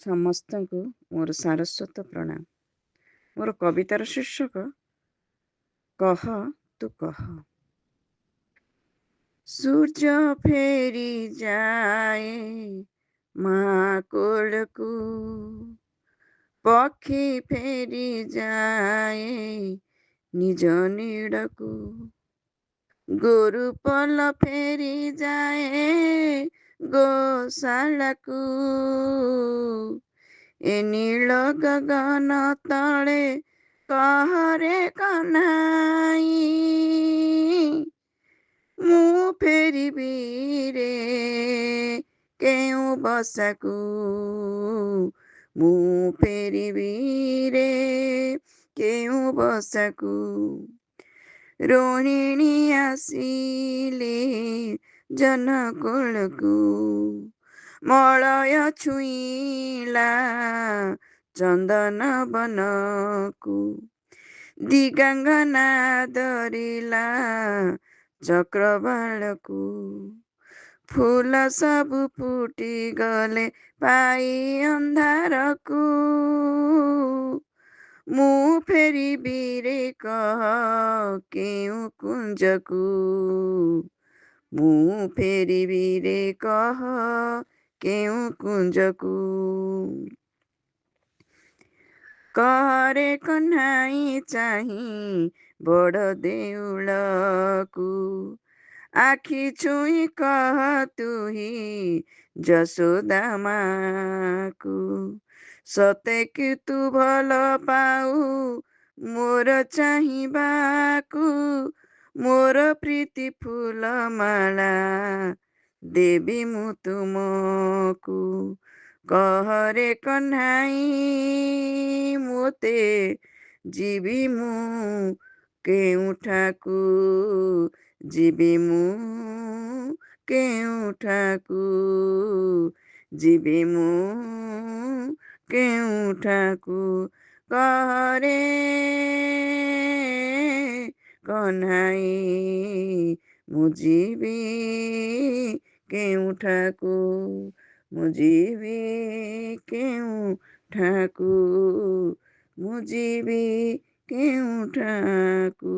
ସମସ୍ତଙ୍କୁ ମୋର ସାରସ୍ୱତ ପ୍ରଣାମ। ମୋର କବିତାର ଶୀର୍ଷକ କହ ତୁ କହ। ସୂର୍ଯ୍ୟ ଫେରି ଯାଏ ମା କୋଳକୁ, ପକ୍ଷୀ ଫେରି ଯାଏ ନିଜ ନୀଡ଼କୁ, ଗୋରୁ ପଲ ଫେରି ଯାଏ ଗୋଶାଳାକୁ, ଏ ନୀଳ ଗଗନ ତଳେ କହରେ କହ୍ନାଇ, ମୁଁ ଫେରିବି ରେ କେଉଁ ବସାକୁ, ମୁଁ ଫେରିବି ରେ କେଉଁ ବସାକୁ, ରୋହିଣୀ ଆସିଲେ ଜନକୋଳକୁ, ମଳୟ ଛୁଇଁଲା ଚନ୍ଦନ ବନକୁ, ଦିଗାଙ୍ଗନା ଧରିଲା ଚକ୍ରବାଳକୁ, ଫୁଲ ସବୁ ଫୁଟିଗଲେ ପାଇ ଅନ୍ଧାରକୁ, ମୁଁ ଫେରିବି ରେ କହ କେଉଁ କୁଞ୍ଜକୁ, ମୁଁ ଫେରିବି ରେ କହ କେଉଁ କୁଞ୍ଜକୁ, କହରେ କହ୍ନାଇ ଚାହିଁ ବଡ଼ ଦେଉଳକୁ, ଆଖି ଛୁଇଁ କହ ତୁହି ଯଶୋଦା ମାକୁ, ସତେ କି ତୁ ଭଲ ପାଉ ମୋର ଚାହିଁବାକୁ, ମୋର ପ୍ରୀତି ଫୁଲ ମାଳା ଦେବି ମୁଁ ତୁମକୁ, କହରେ କହ୍ନାଇ ମୋତେ ଯିବି ମୁଁ କେଉଁଠାକୁ, ଯିବି ମୁଁ କେଉଁଠାକୁ, ଯିବି ମୁଁ କେଉଁଠାକୁ, କହରେ କହ୍ନାଇ ମୁଁ ଯିବି କେଉଁଠାକୁ, ମୁଁ ଯିବି କେଉଁଠାକୁ, ମୁଁ ଯିବି କେଉଁଠାକୁ।